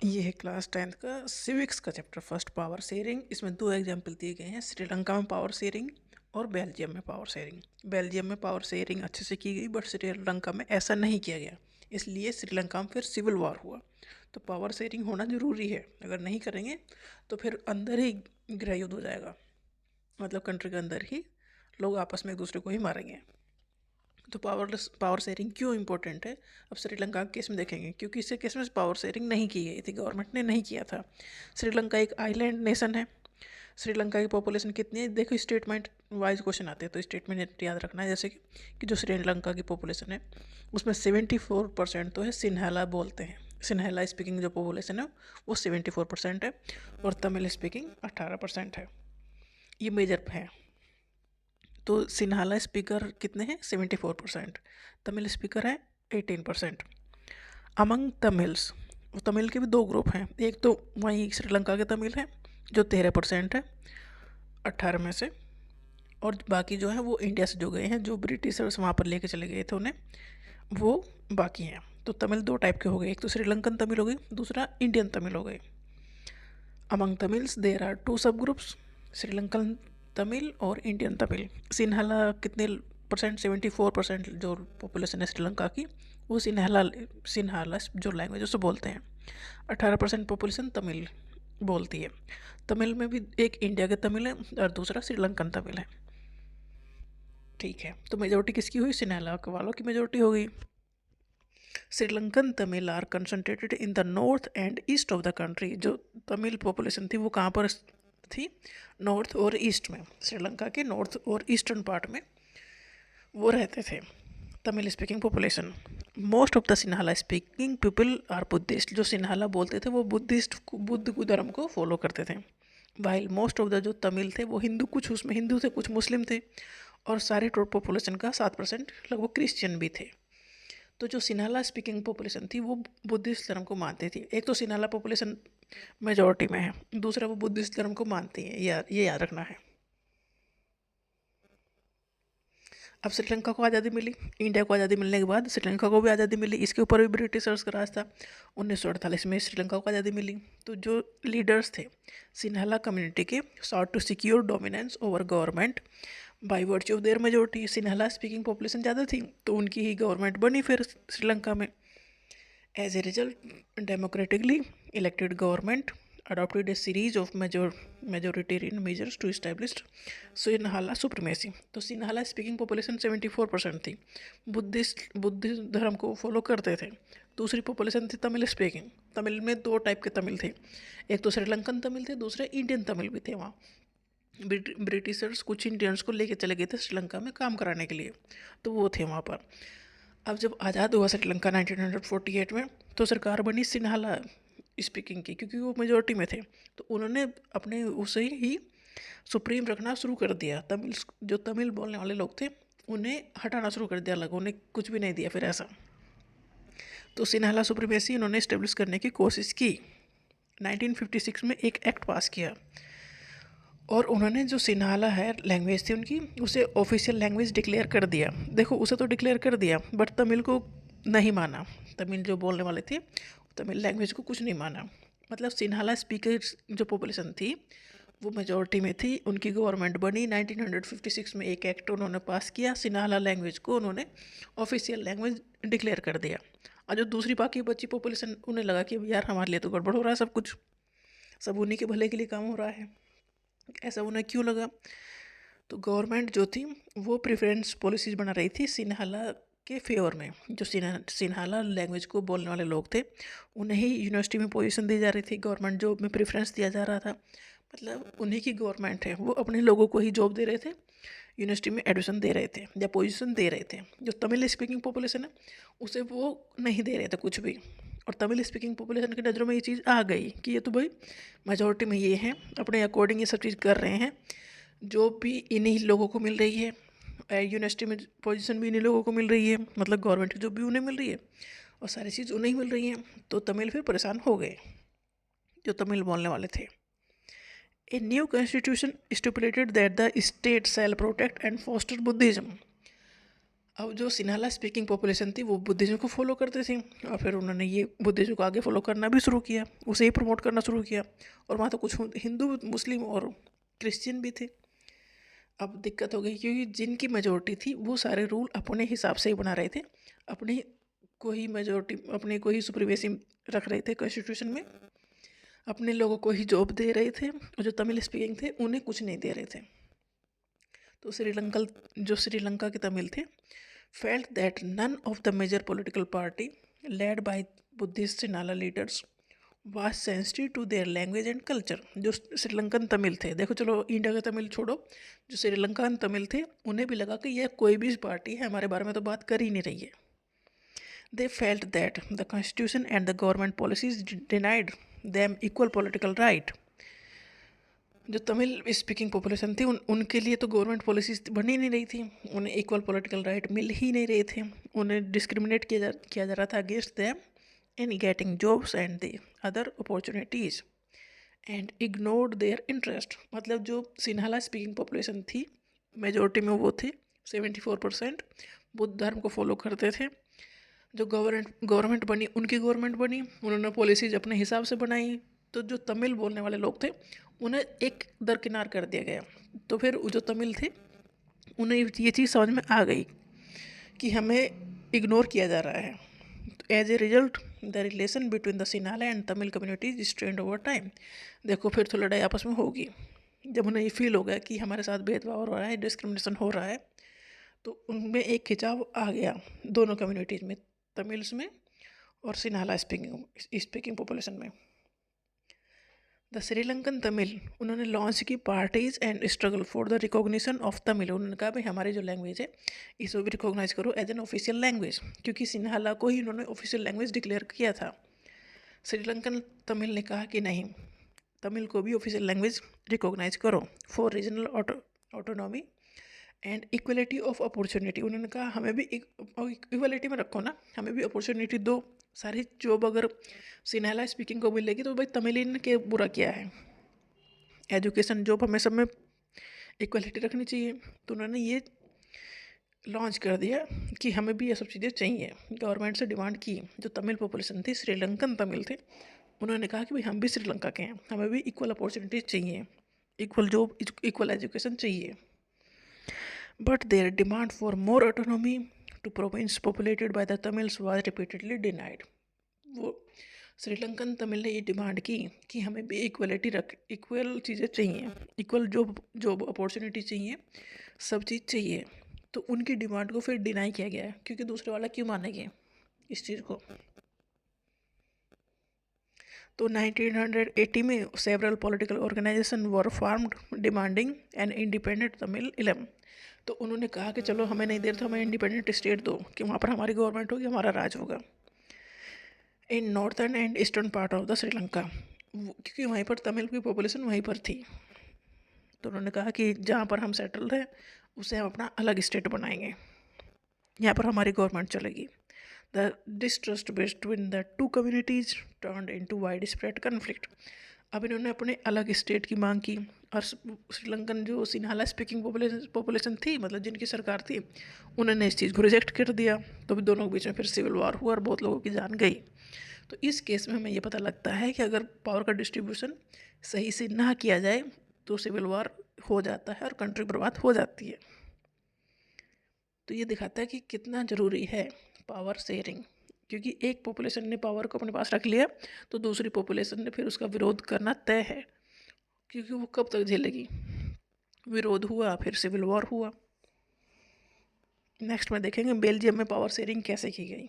ये है class 10th का सिविक्स का चैप्टर फर्स्ट पावर शेयरिंग। इसमें दो एग्जाम्पल दिए गए हैं, श्रीलंका में पावर शेयरिंग और बेल्जियम में पावर शेयरिंग। बेल्जियम में पावर शेयरिंग अच्छे से की गई बट श्रीलंका में ऐसा नहीं किया गया, इसलिए श्रीलंका में फिर सिविल वॉर हुआ। तो पावर शेयरिंग होना ज़रूरी है, अगर नहीं करेंगे तो फिर अंदर ही गृह युद्ध हो जाएगा, मतलब कंट्री के अंदर ही लोग आपस में एक दूसरे को ही मारेंगे। तो पावर शेयरिंग क्यों इंपॉर्टेंट है, अब श्रीलंका के केस में देखेंगे, क्योंकि इससे केस में पावर शेयरिंग नहीं की गई थी, गवर्नमेंट ने नहीं किया था। श्रीलंका एक आइलैंड नेशन है। श्रीलंका की पॉपुलेशन कितनी है, देखो स्टेटमेंट वाइज क्वेश्चन आते हैं तो स्टेटमेंट याद रखना है। जैसे कि जो श्रीलंका की पॉपुलेशन है उसमें 74% तो है सिन्हाला बोलते हैं। सिन्हाला स्पीकिंग जो पॉपुलेशन है वो 74% है और तमिल स्पीकिंग 18% है। ये मेजर है। तो सिन्हाला स्पीकर कितने हैं, 74%। तमिल स्पीकर है 18%। अमंग तमिल्स, वो तमिल के भी दो ग्रुप हैं, एक तो वहीं श्रीलंका के तमिल हैं जो 13% है 18 में से, और बाकी जो है वो इंडिया से जो गए हैं, जो ब्रिटिशर्स वहाँ पर लेके चले गए थे उन्हें, वो बाकी हैं। तो तमिल दो टाइप के हो गए, एक तो श्रीलंकन तमिल हो गई, दूसरा इंडियन तमिल हो गई। Among Tamils there are two sub groups, Sri Lankan Tamil और इंडियन तमिल। सिन्हाला कितने परसेंट, 74% जो पॉपुलेशन है श्रीलंका की वो सिन्हाला जो लैंग्वेज उसे बोलते हैं। 18% पॉपुलेशन तमिल बोलती है। तमिल में भी एक इंडिया के तमिल है और दूसरा श्रीलंकन तमिल है। ठीक है, तो मेजोरिटी किसकी हुई, सिन्हाला वालों की मेजोरिटी हो गई। Sri Lankan Tamil are concentrated in the north and east of the country. जो तमिल पॉपुलेशन थी वो कहाँ पर थी, नॉर्थ और ईस्ट में, श्रीलंका के नॉर्थ और ईस्टर्न पार्ट में वो रहते थे Tamil speaking population. Most of the Sinhala speaking people are Buddhist. जो सिन्हाला बोलते थे वो बुद्ध धर्म को फॉलो करते थे। वाइल मोस्ट ऑफ द जो तमिल थे वो हिंदू, कुछ उसमें हिंदू थे कुछ मुस्लिम थे, और सारे टोटल पॉपुलेशन का 7% लगभग क्रिश्चियन भी थे। तो जो सिन्हाला स्पीकिंग पॉपुलेशन थी वो बुद्धिस्ट धर्म को मानती थी। एक तो सिन्हाला पॉपुलेशन मेजॉरिटी में है, दूसरा वो बुद्धिस्ट धर्म को मानती है, ये याद रखना है। अब श्रीलंका को आज़ादी मिली, इंडिया को आज़ादी मिलने के बाद श्रीलंका को भी आज़ादी मिली, इसके ऊपर भी ब्रिटिशर्स का राज था। 1948 में श्रीलंका को आज़ादी मिली। तो जो लीडर्स थे सिन्हाला कम्युनिटी के, sought to secure dominance over government by virtue of their majority. Sinhala speaking population ज़्यादा थी तो उनकी ही गवर्नमेंट बनी फिर श्रीलंका में। As a result democratically elected government adopted a series of majoritarian measures to establish Sinhala supremacy. तो सिन्हाला स्पीकिंग पॉपुलेशन 74% थी, Buddhist धर्म को फॉलो करते थे। दूसरी पॉपुलेशन थी तमिल स्पीकिंग। तमिल में दो टाइप के तमिल थे, एक तो श्रीलंकन तमिल थे, दूसरे इंडियन तमिल भी थे। वहाँ ब्रिटिशर्स कुछ इंडियंस को लेके चले गए थे श्रीलंका में काम कराने के लिए, तो वो थे वहाँ पर। अब जब आज़ाद हुआ श्रीलंका 1948 में, तो सरकार बनी सिन्हाला स्पीकिंग की, क्योंकि वो मेजोरिटी में थे। तो उन्होंने अपने उसे ही सुप्रीम रखना शुरू कर दिया। जो तमिल बोलने वाले लोग थे उन्हें हटाना शुरू कर दिया, अलग, उन्हें कुछ भी नहीं दिया फिर ऐसा। तो सिन्हाला सुप्रीमेसी इन्होंने इस्टेब्लिश करने की कोशिश की। 1956 में एक एक्ट पास किया और उन्होंने जो सिन्हाला है लैंग्वेज थी उनकी, उसे ऑफिशियल लैंग्वेज डिक्लेयर कर दिया। देखो उसे तो डिक्लेयर कर दिया बट तमिल को नहीं माना। तमिल जो बोलने वाले थे तमिल लैंग्वेज को कुछ नहीं माना। मतलब सिन्हाला स्पीकर जो पॉपुलेशन थी वो मेजॉरिटी में थी, उनकी गवर्नमेंट बनी। 1956 में एक एक्ट उन्होंने पास किया, सिन्हाला लैंग्वेज को उन्होंने ऑफिशियल लैंग्वेज डिक्लेयर कर दिया। और जो दूसरी बाकी बची पॉपुलेशन, उन्हें लगा कि यार हमारे लिए तो गड़बड़ हो रहा है, सब कुछ सब उन्हीं के भले के लिए काम हो रहा है। ऐसा उन्हें क्यों लगा, तो गवर्नमेंट जो थी वो प्रेफरेंस पॉलिसीज़ बना रही थी सिन्हाला के फेवर में। जो सिन्हाला लैंग्वेज को बोलने वाले लोग थे उन्हें ही यूनिवर्सिटी में पोजीशन दी जा रही थी, गवर्नमेंट जॉब में प्रेफरेंस दिया जा रहा था। मतलब उन्हीं की गवर्नमेंट है, वो अपने लोगों को ही जॉब दे रहे थे, यूनिवर्सिटी में एडमिशन दे रहे थे या पोजीशन दे रहे थे। जो तमिल स्पीकिंग पॉपुलेशन है उसे वो नहीं दे रहे थे कुछ भी। और तमिल स्पीकिंग पॉपुलेशन की नज़रों में ये चीज़ आ गई कि ये तो भाई मेजॉरिटी में ये हैं, अपने अकॉर्डिंग ये सब चीज़ कर रहे हैं, जॉब भी इन्हीं लोगों को मिल रही है, यूनिवर्सिटी में पोजीशन भी इन्हीं लोगों को मिल रही है, मतलब गवर्नमेंट की जॉब भी उन्हें मिल रही है और सारी चीज़ उन्हें मिल रही हैं। तो तमिल फिर परेशान हो गए जो तमिल बोलने वाले थे। A new constitution stipulated that the state shall protect and foster Buddhism. अब जो सिन्हाला स्पीकिंग पॉपुलेशन थी वो बुद्धिज्म को फॉलो करते थे, और फिर उन्होंने ये बुद्धिज्म को आगे फॉलो करना भी शुरू किया, उसे ही प्रमोट करना शुरू किया। और वहाँ तो कुछ हिंदू, मुस्लिम और क्रिश्चियन भी थे। अब दिक्कत हो गई क्योंकि जिनकी मेजोरिटी थी वो सारे रूल अपने हिसाब से ही बना रहे थे, अपने को ही मेजोरिटी, अपने को ही सुप्रीमेसी रख रहे थे कॉन्स्टिट्यूशन में, अपने लोगों को ही जॉब दे रहे थे, और जो तमिल स्पीकिंग थे उन्हें कुछ नहीं दे रहे थे। तो श्रीलंका के तमिल थे felt that none of the major political party led by Buddhist Sinhala leaders was sensitive to their language and culture। जो श्रीलंकन तमिल थे, देखो चलो इंडिया के तमिल छोड़ो, जो श्रीलंकन तमिल थे उन्हें भी लगा कि यह कोई भी पार्टी है, हमारे बारे में तो बात कर ही नहीं रही है। They felt that the constitution and the government policies denied them equal political right। जो तमिल स्पीकिंग पॉपुलेशन थी उनके लिए तो गवर्नमेंट पॉलिसीज बन ही नहीं रही थी, उन्हें इक्वल पॉलिटिकल राइट मिल ही नहीं रहे थे, उन्हें डिस्क्रिमिनेट किया जा रहा था against them in getting jobs and the other opportunities and ignored their interest. मतलब जो सिन्हाला स्पीकिंग पॉपुलेशन थी मेजोरिटी में वो थे 74% बुद्ध धर्म को फॉलो करते थे। जो गवर्नमेंट बनी, उनकी गवर्नमेंट बनी, उन्होंने पॉलिसीज अपने हिसाब से बनाई, तो जो तमिल बोलने वाले लोग थे उन्हें एक दरकिनार कर दिया गया। तो फिर जो तमिल थे उन्हें ये चीज़ समझ में आ गई कि हमें इग्नोर किया जा रहा है। As a result the relation between the Sinhala and Tamil communities strained over time. देखो फिर तो लड़ाई आपस में होगी, जब उन्हें ये फील हो गया कि हमारे साथ भेदभाव हो रहा है, डिस्क्रिमिनेशन हो रहा है, तो उनमें एक खिंचाव आ गया दोनों कम्युनिटीज़ में, तमिल्स में और सिन्हाला स्पीकिंग पॉपुलेशन में। द श्रीलंकन तमिल, उन्होंने लॉन्च की parties and struggle for the recognition of Tamil. उन्होंने कहा भाई हमारी जो लैंग्वेज है इसको भी रिकॉग्नाइज करो एज एन ऑफिशियल लैंग्वेज, क्योंकि सिन्हाला को ही उन्होंने ऑफिशियल लैंग्वेज डिक्लेयर किया था। श्रीलंकन तमिल ने कहा कि नहीं, तमिल को भी ऑफिशियल लैंग्वेज रिकॉग्नाइज करो for regional autonomy and equality of opportunity. उन्होंने कहा हमें भी इक्वलिटी में रखो ना, हमें भी अपॉर्चुनिटी दो। सारी जॉब अगर सिन्हाला स्पीकिंग को मिलेगी तो भाई तमिलियन के बुरा क्या है, एजुकेशन जॉब हमें सब में इक्वलिटी रखनी चाहिए। तो उन्होंने ये लॉन्च कर दिया कि हमें भी ये सब चीज़ें चाहिए। गवर्नमेंट से डिमांड की, जो तमिल पॉपुलेशन थी, श्रीलंकन तमिल थे, उन्होंने कहा कि भाई हम भी श्रीलंका के हैं, हमें भी इक्वल अपॉर्चुनिटीज चाहिए, इक्वल जॉब, इक्वल एजुकेशन चाहिए। But their demand for more autonomy to province populated by the Tamils was repeatedly denied। वो श्रीलंकन तमिल ने ये डिमांड की कि हमें भी इक्वल चीज़ें चाहिए, इक्वल जॉब अपॉर्चुनिटी चाहिए, सब चीज़ चाहिए। तो उनकी डिमांड को फिर डिनाई किया गया, क्योंकि दूसरे वाला क्यों मानेंगे इस चीज़ को। तो 1980 में several political organisation were formed demanding an independent Tamil Eelam. तो उन्होंने कहा कि चलो हमें नहीं दे रहे तो हमें इंडिपेंडेंट स्टेट दो, कि वहाँ पर हमारी गवर्नमेंट होगी, हमारा राज होगा इन northern and eastern part of the Sri Lanka, क्योंकि वहीं पर तमिल की पॉपुलेशन वहीं पर थी। तो उन्होंने कहा कि जहाँ पर हम सेटल हैं उसे हम अपना अलग स्टेट बनाएंगे, यहाँ पर हमारी गवर्नमेंट चलेगी। The distrust between the two communities turned into wide spread conflict. अब इन्होंने अपने अलग स्टेट की मांग की, और श्रीलंकन जो सिन्हाला स्पीकिंग पॉपुलेशन थी, मतलब जिनकी सरकार थी, उन्होंने इस चीज़ को रिजेक्ट कर दिया। तो भी दोनों के बीच में फिर सिविल वॉर हुआ और बहुत लोगों की जान गई। तो इस केस में हमें ये पता लगता है कि अगर पावर का डिस्ट्रीब्यूशन सही से ना किया जाए तो सिविल वॉर हो जाता है और कंट्री बर्बाद हो जाती है। तो ये दिखाता है कि कितना ज़रूरी है पावर शेयरिंग, क्योंकि एक पॉपुलेशन ने पावर को अपने पास रख लिया तो दूसरी पॉपुलेशन ने फिर उसका विरोध करना तय है, क्योंकि वो कब तक झेलेगी। विरोध हुआ, फिर सिविल वॉर हुआ। नेक्स्ट में देखेंगे बेल्जियम में पावर शेयरिंग कैसे की गई।